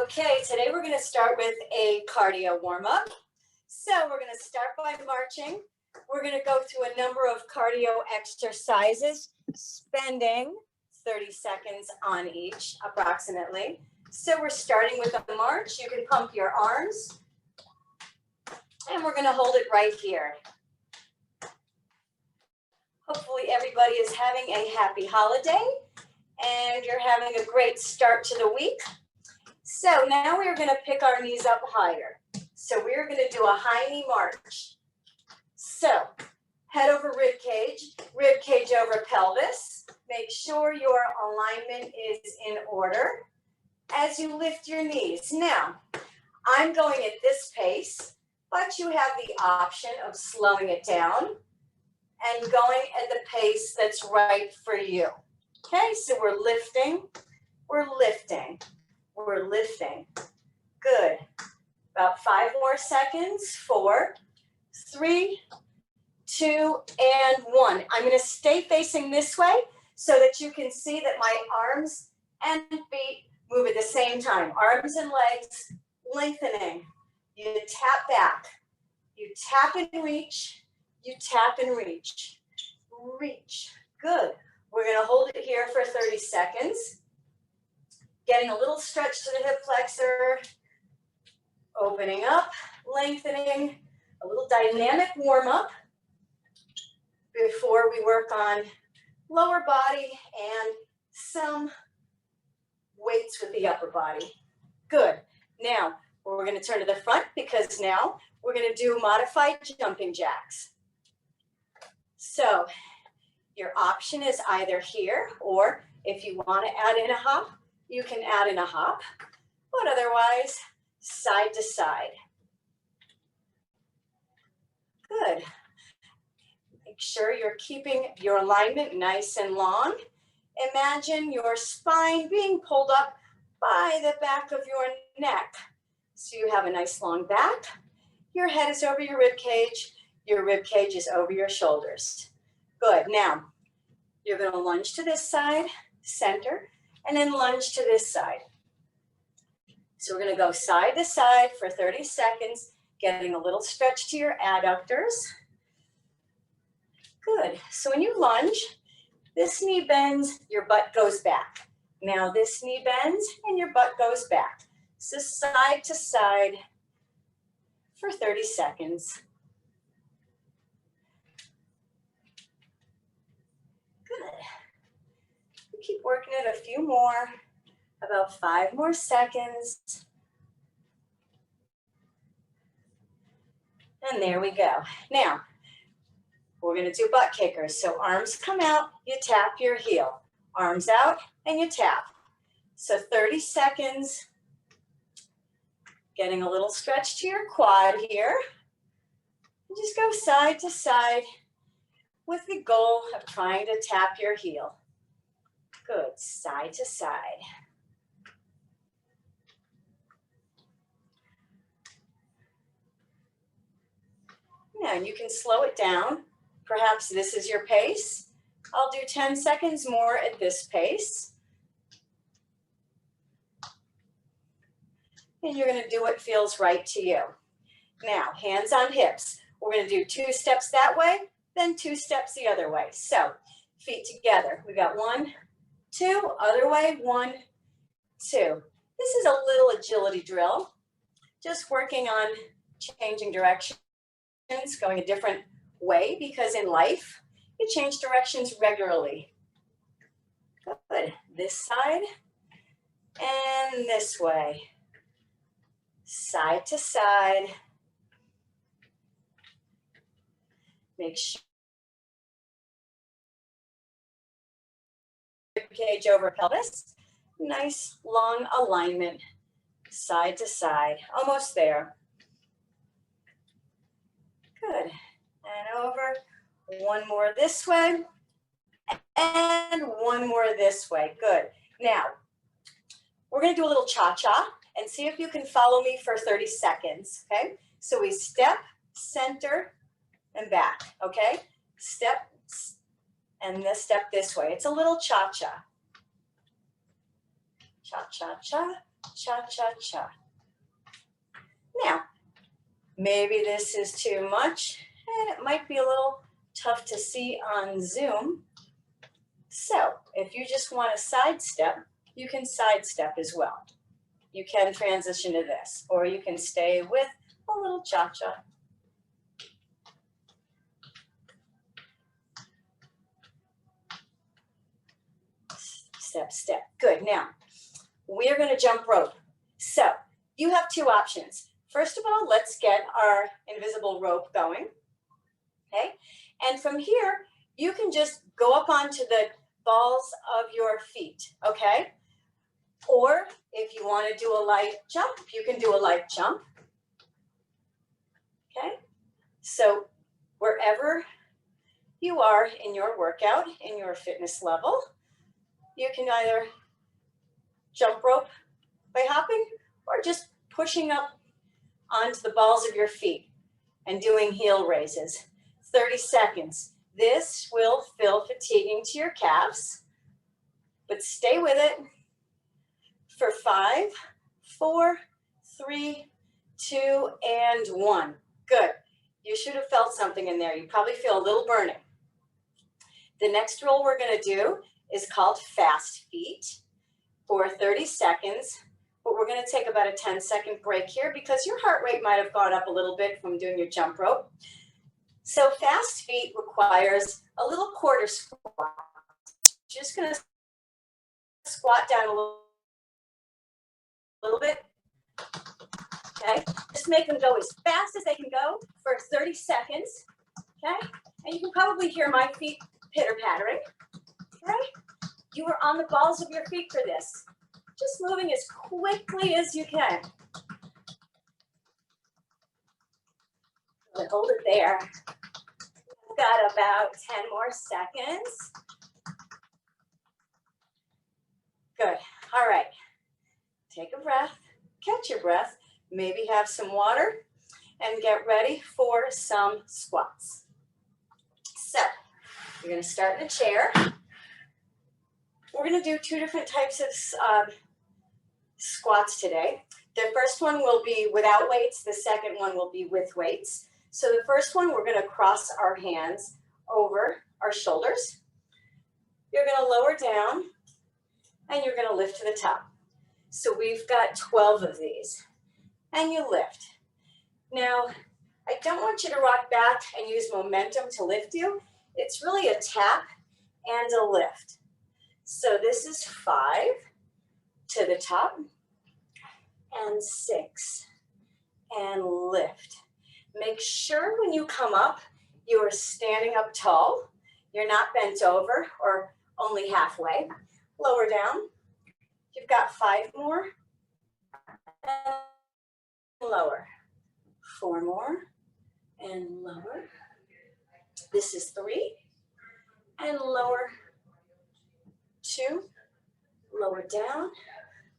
Okay, today we're going to start with a cardio warm-up. So we're going to start by marching. We're going to go through a number of cardio exercises, spending 30 seconds on each approximately. So we're starting with a march. You can pump your arms. And we're going to hold it right here. Hopefully everybody is having a happy holiday and you're having a great start to the week. So now we're going to pick our knees up higher. So we're going to do a high knee march. So head over rib cage over pelvis. Make sure your alignment is in order as you lift your knees. Now, I'm going at this pace, but you have the option of slowing it down and going at the pace that's right for you. Okay, so we're lifting, we're lifting. We're lifting. Good. About 5 more seconds. 4, 3, 2, and 1. I'm going to stay facing this way so that you can see that my arms and feet move at the same time. Arms and legs lengthening. You tap back. You tap and reach. You tap and reach. Reach. Good. We're going to hold it here for 30 seconds. Getting a little stretch to the hip flexor, opening up, lengthening, a little dynamic warm up before we work on lower body and some weights with the upper body. Good. Now, we're going to turn to the front because now we're going to do modified jumping jacks. So, your option is either here or if you want to add in a hop, you can add in a hop, but otherwise, side to side. Good. Make sure you're keeping your alignment nice and long. Imagine your spine being pulled up by the back of your neck. So you have a nice long back. Your head is over your rib cage is over your shoulders. Good. Now, you're going to lunge to this side, center, and then lunge to this side. So we're going to go side to side for 30 seconds, getting a little stretch to your adductors. Good. So when you lunge, this knee bends, your butt goes back. Now this knee bends and your butt goes back. So side to side for 30 seconds. Good. Keep working it a few more, about 5 more seconds. And there we go. Now, we're going to do butt kickers. So arms come out, you tap your heel. Arms out, and you tap. So 30 seconds. Getting a little stretch to your quad here. And just go side to side with the goal of trying to tap your heel. Good, side to side. Now you can slow it down. Perhaps this is your pace. I'll do 10 seconds more at this pace. And you're going to do what feels right to you. Now, hands on hips. We're going to do 2 steps that way, then 2 steps the other way. So, feet together. We got 1, 2, other way, 1, 2. This is a little agility drill, just working on changing directions, going a different way, because in life, you change directions regularly. Good. This side and this way. Side to side. Make sure rib cage over pelvis. Nice long alignment, side to side, almost there. Good, and over, 1 more this way, and 1 more this way, good. Now, we're gonna do a little cha-cha, and see if you can follow me for 30 seconds, okay? So we step, center, and back, okay? Step, and this step this way. It's a little cha-cha. Cha-cha-cha, cha-cha-cha. Now, maybe this is too much, and it might be a little tough to see on Zoom. So if you just want to sidestep, you can sidestep as well. You can transition to this, or you can stay with a little cha-cha. Step, step. Good. Now, we're going to jump rope. So you have two options. First of all, let's get our invisible rope going. Okay. And from here, you can just go up onto the balls of your feet. Okay. Or if you want to do a light jump, you can do a light jump. Okay. So wherever you are in your workout, in your fitness level, you can either jump rope by hopping or just pushing up onto the balls of your feet and doing heel raises. 30 seconds. This will feel fatiguing to your calves, but stay with it for 5, 4, 3, 2, and 1. Good. You should have felt something in there. You probably feel a little burning. The next roll we're going to do is called fast feet for 30 seconds, but we're going to take about a 10-second break here because your heart rate might have gone up a little bit from doing your jump rope. So fast feet requires a little quarter squat. Just going to squat down a little bit. Okay, just make them go as fast as they can go for 30 seconds. Okay, and you can probably hear my feet pitter-pattering. Okay, you are on the balls of your feet for this. Just moving as quickly as you can. Hold it there. We've got about 10 more seconds. Good. All right. Take a breath. Catch your breath. Maybe have some water and get ready for some squats. So you're going to start in a chair. We're going to do 2 different types of squats today. The first one will be without weights. The second one will be with weights. So the first one, we're going to cross our hands over our shoulders. You're going to lower down and you're going to lift to the top. So we've got 12 of these. And you lift. Now, I don't want you to rock back and use momentum to lift you. It's really a tap and a lift. So this is 5 to the top and 6 and lift. Make sure when you come up, you are standing up tall. You're not bent over or only halfway. Lower down. You've got 5 more. And lower. 4 more and lower. This is 3 and lower. 2, lower down.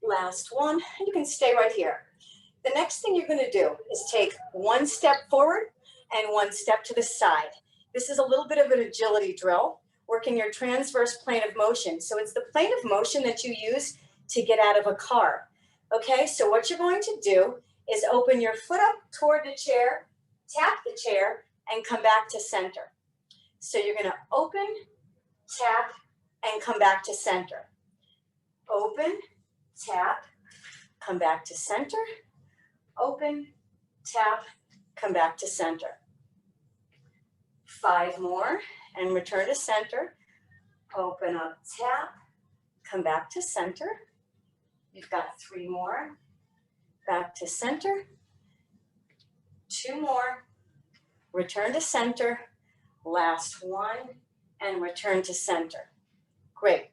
Last one, and you can stay right here. The next thing you're going to do is take 1 step forward and 1 step to the side. This is a little bit of an agility drill, working your transverse plane of motion. So it's the plane of motion that you use to get out of a car. Okay, so what you're going to do is open your foot up toward the chair, tap the chair, and come back to center. So you're going to open, tap, and come back to center. Open, tap, come back to center. Open, tap, come back to center. 5 more and return to center. Open up, tap, come back to center. You've got 3 more. Back to center. 2 more. Return to center. Last one and return to center. Great.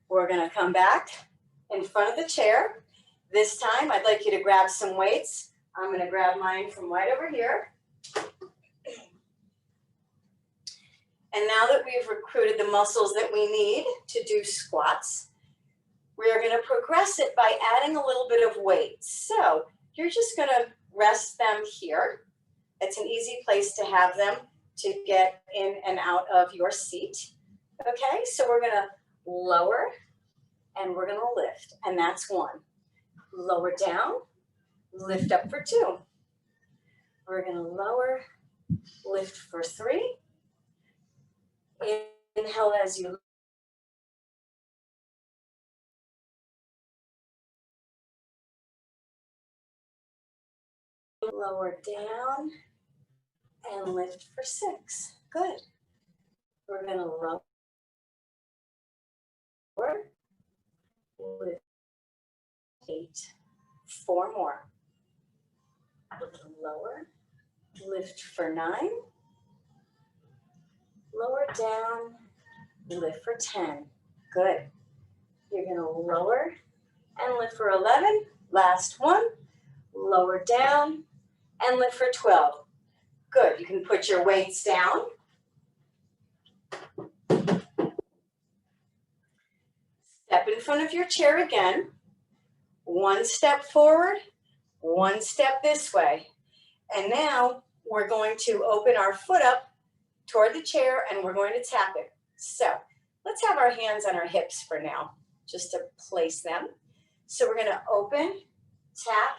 We're going to come back in front of the chair. This time, I'd like you to grab some weights. I'm going to grab mine from right over here. And now that we've recruited the muscles that we need to do squats, we are going to progress it by adding a little bit of weight. So you're just going to rest them here. It's an easy place to have them to get in and out of your seat. Okay, so we're going to lower and we're going to lift, and that's 1. lower down, lift up for 2. We're gonna lower, lift for 3. Inhale as you lower down and lift for 6. Good. We're gonna lower, lift 8. 4 more. Lower, lift for 9. Lower down, lift for 10. Good. You're gonna lower and lift for 11. Last one. Lower down and lift for 12. Good. You can put your weights down. Step in front of your chair again. 1 step forward, 1 step this way. And now we're going to open our foot up toward the chair and we're going to tap it. So let's have our hands on our hips for now, just to place them. So we're gonna open, tap,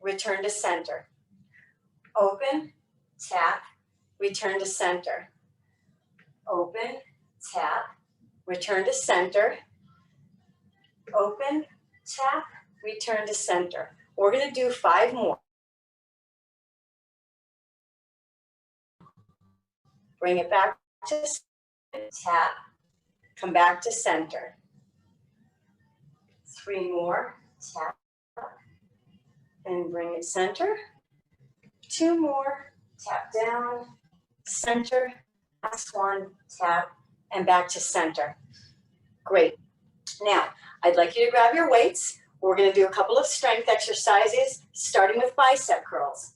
return to center. Open, tap, return to center. Open, tap, return to center. Open, tap, return to center. We're gonna do 5 more. Bring it back to tap, come back to center. 3 more, tap, and bring it center. 2 more, tap down, center, last one, tap, and back to center. Great. Now, I'd like you to grab your weights. We're gonna do a couple of strength exercises, starting with bicep curls.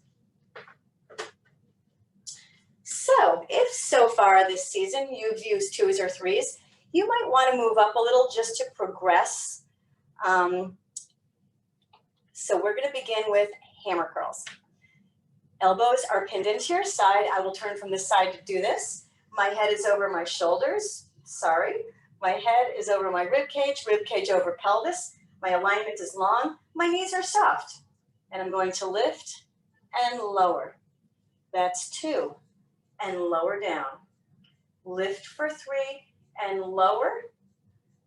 So, if so far this season you've used 2s or 3s, you might wanna move up a little just to progress. So we're gonna begin with hammer curls. Elbows are pinned into your side. I will turn from this side to do this. My head is over my shoulders. Sorry. My head is over my rib cage over pelvis. My alignment is long. My knees are soft. And I'm going to lift and lower. That's 2. And lower down. Lift for 3 and lower.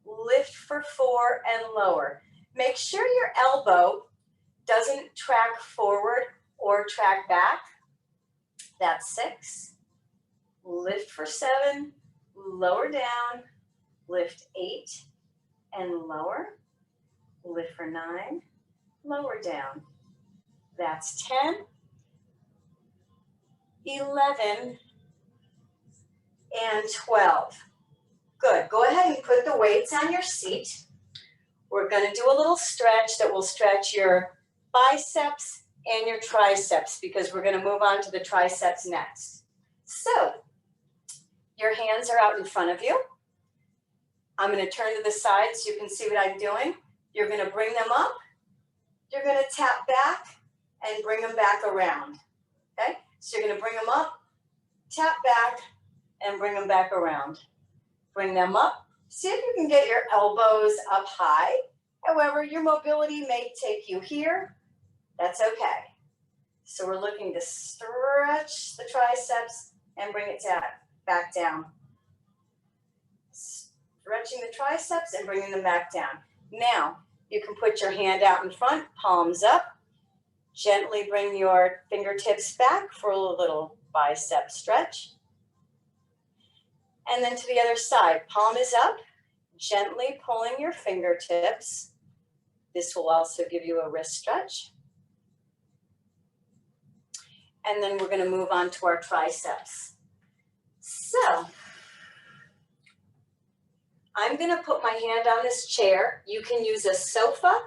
Lift for 4 and lower. Make sure your elbow doesn't track forward or track back. That's 6. Lift for 7, lower down, lift 8 and lower. Lift for 9, lower down. That's 10, 11, and 12. Good. Go ahead and put the weights on your seat. We're going to do a little stretch that will stretch your biceps and your triceps because we're going to move on to the triceps next. So, your hands are out in front of you. I'm going to turn to the side so you can see what I'm doing. You're going to bring them up. You're going to tap back and bring them back around. Okay? So you're going to bring them up, tap back, and bring them back around. Bring them up. See if you can get your elbows up high. However, your mobility may take you here. That's okay. So we're looking to stretch the triceps and bring it back down. Stretching the triceps and bringing them back down. Now, you can put your hand out in front, palms up. Gently bring your fingertips back for a little bicep stretch. And then to the other side, palm is up, gently pulling your fingertips. This will also give you a wrist stretch. And then we're going to move on to our triceps. So, I'm going to put my hand on this chair. You can use a sofa.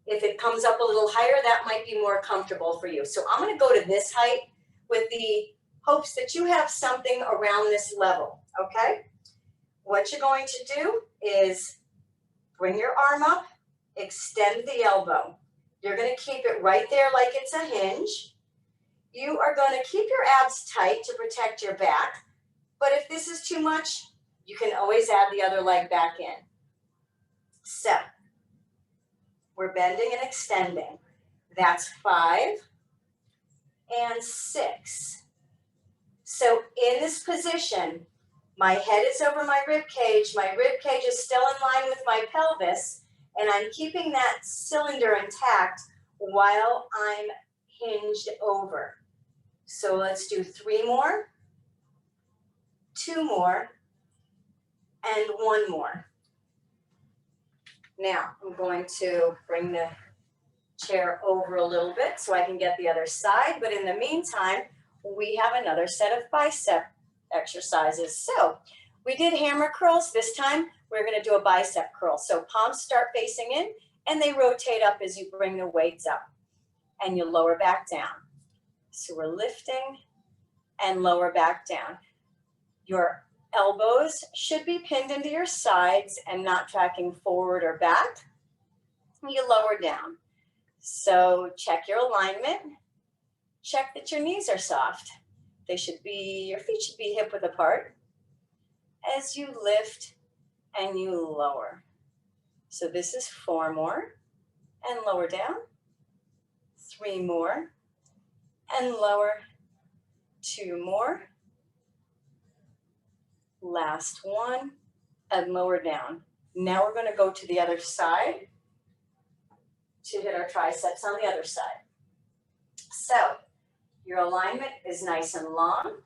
If it comes up a little higher, that might be more comfortable for you. So I'm going to go to this height with the hopes that you have something around this level, okay? What you're going to do is bring your arm up, extend the elbow. You're going to keep it right there like it's a hinge. You are going to keep your abs tight to protect your back. But if this is too much, you can always add the other leg back in. So, We're bending and extending. That's 5 and 6. So in this position, my head is over my rib cage is still in line with my pelvis, and I'm keeping that cylinder intact while I'm hinged over. So let's do 3 more, 2 more, and 1 more. Now I'm going to bring the chair over a little bit so I can get the other side, but in the meantime, we have another set of bicep exercises. So we did hammer curls. This time we're going to do a bicep curl. So palms start facing in and they rotate up as you bring the weights up, and you lower back down. So we're lifting and lower back down. Your elbows should be pinned into your sides and not tracking forward or back. You lower down. So check your alignment. Check that your knees are soft. Your feet should be hip width apart as you lift and you lower. So this is 4 more and lower down, 3 more and lower, 2 more, last one and lower down. Now we're going to go to the other side to hit our triceps on the other side. So your alignment is nice and long.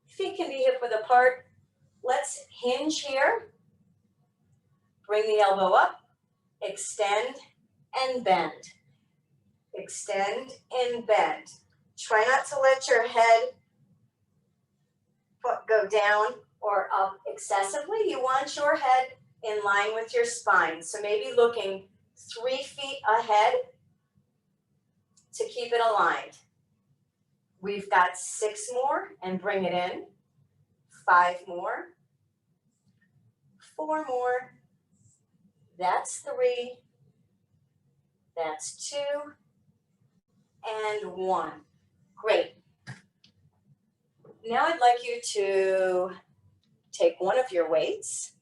Feet can be hip width apart. Let's hinge here. Bring the elbow up, extend and bend. Extend and bend. Try not to let your head go down or up excessively. You want your head in line with your spine. So maybe looking 3 feet ahead to keep it aligned. We've got 6 more and bring it in. 5 more. 4 more. That's 3. That's 2. And 1. Great. Now I'd like you to take one of your weights.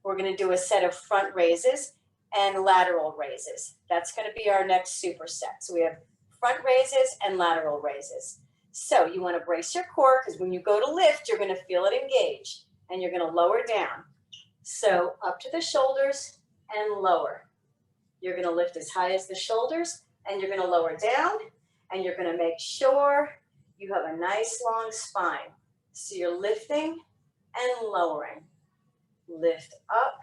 We're going to do a set of front raises and lateral raises. That's going to be our next superset. So we have front raises and lateral raises. So you want to brace your core, because when you go to lift, you're going to feel it engage and you're going to lower down. So up to the shoulders and lower. You're going to lift as high as the shoulders and you're going to lower down, and you're going to make sure you have a nice long spine. So you're lifting and lowering. Lift up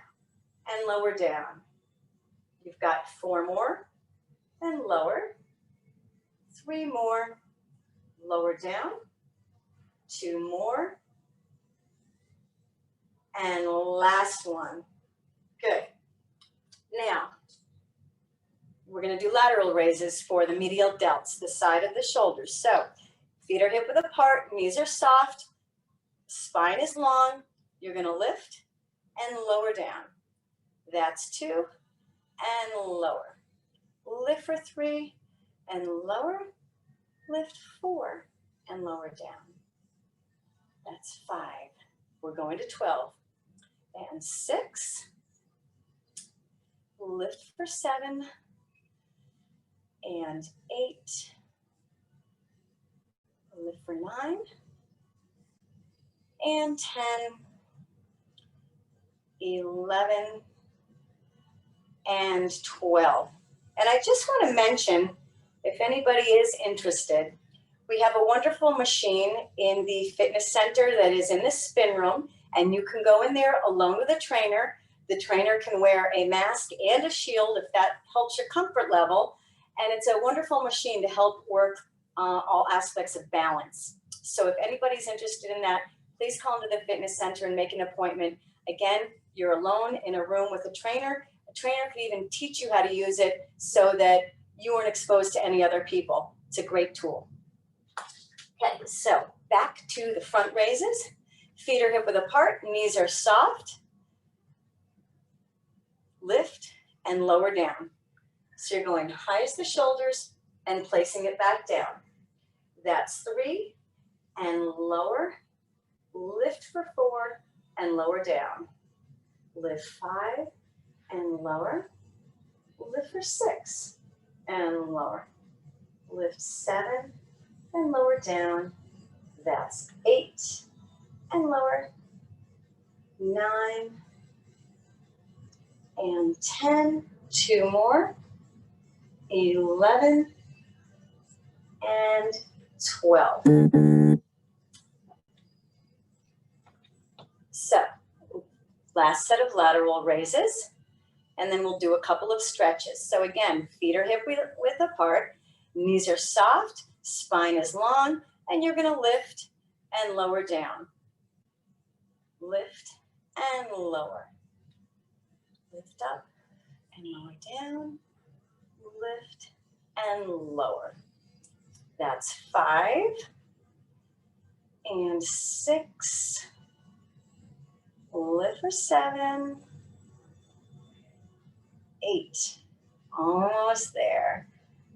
and lower down. You've got 4 more and lower. 3 more, lower down. 2 more. And last one. Good. Now, we're going to do lateral raises for the medial delts, the side of the shoulders. So feet are hip width apart, knees are soft, spine is long. You're going to lift and lower down. That's 2 and lower. Lift for 3 and lower. Lift 4 and lower down. That's 5. We're going to 12 and 6. Lift for 7 and 8. Lift for 9 and 10, 11, and 12. And I just want to mention, if anybody is interested, we have a wonderful machine in the fitness center that is in the spin room, and you can go in there alone with a trainer. The trainer can wear a mask and a shield if that helps your comfort level. And it's a wonderful machine to help work all aspects of balance. So if anybody's interested in that, please call into the fitness center and make an appointment. Again, you're alone in a room with a trainer. A trainer can even teach you how to use it so that you aren't exposed to any other people. It's a great tool. Okay, so back to the front raises. Feet are hip width apart, knees are soft. Lift and lower down. So you're going high as the shoulders and placing it back down. That's 3 and lower. Lift for 4 and lower down. Lift 5 and lower. lift for 6 and lower. Lift 7 and lower down. That's 8 and lower. 9 and 10. 2 more. 11 and 12. So, last set of lateral raises, and then we'll do a couple of stretches. So again, feet are hip width apart, knees are soft, spine is long, and you're gonna lift and lower down. Lift and lower. Lift up and lower down. Lift and lower. That's 5 and 6. Lift for 7. 8. Almost there.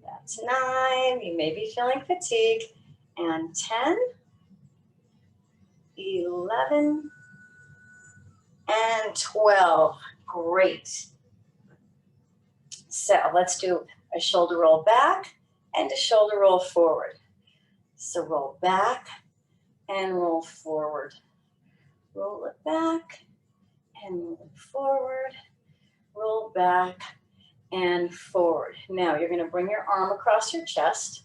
That's 9. You may be feeling fatigue. And 10. 11. And 12. Great. So let's do a shoulder roll back and a shoulder roll forward. So roll back and roll forward. Roll it back and roll it forward. Roll back and forward. Now you're going to bring your arm across your chest.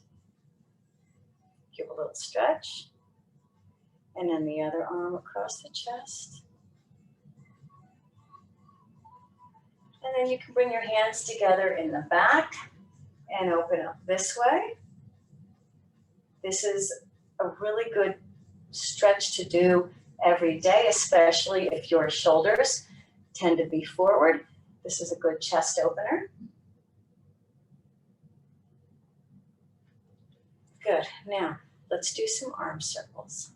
Give a little stretch. And then the other arm across the chest. And then you can bring your hands together in the back and open up this way. This is a really good stretch to do every day, especially if your shoulders tend to be forward. This is a good chest opener. Good. Now, let's do some arm circles.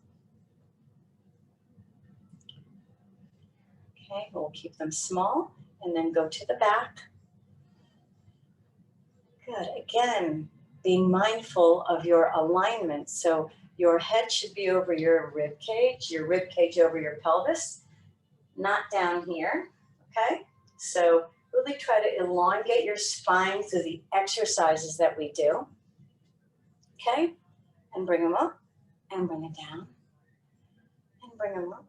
Okay, we'll keep them small and then go to the back. Good. Again, being mindful of your alignment. So your head should be over your rib cage over your pelvis, not down here. Okay? So really try to elongate your spine through the exercises that we do. Okay? And bring them up and bring it down. And bring them up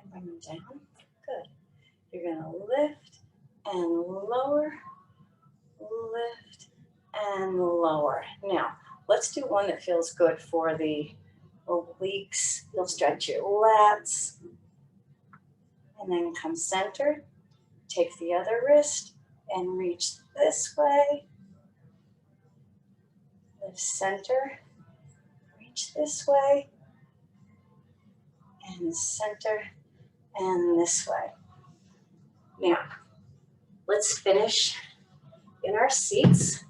and bring them down. Good. You're going to lift and lower, lift and lower. Now, let's do one that feels good for the obliques. You'll stretch your lats. And then come center. Take the other wrist and reach this way. Lift center. Reach this way. And center. And this way. Now, let's finish in our seats.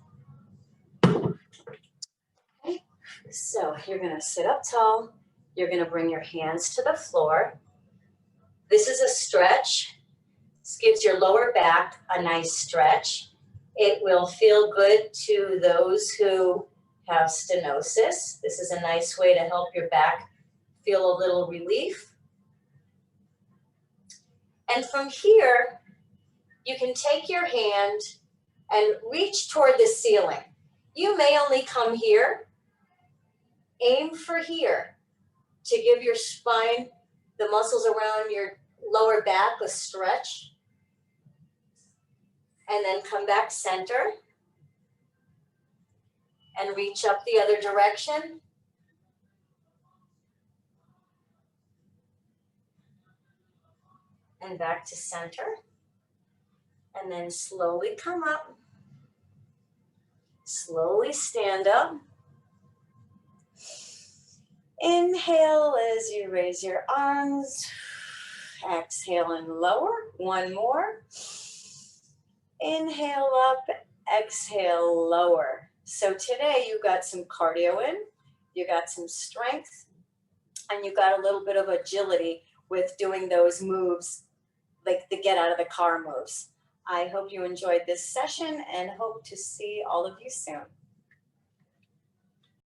Okay. So you're going to sit up tall. You're going to bring your hands to the floor. This is a stretch. This gives your lower back a nice stretch. It will feel good to those who have stenosis. This is a nice way to help your back feel a little relief. And from here, you can take your hand and reach toward the ceiling. You may only come here. Aim for here to give your spine, the muscles around your lower back, a stretch. And then come back center. And reach up the other direction. And back to center. And then slowly come up. Slowly stand up. Inhale as you raise your arms. Exhale and lower. One more. Inhale up. Exhale, lower. So today you got some cardio in. You got some strength. And you got a little bit of agility with doing those moves, like the get out of the car moves. I hope you enjoyed this session and hope to see all of you soon.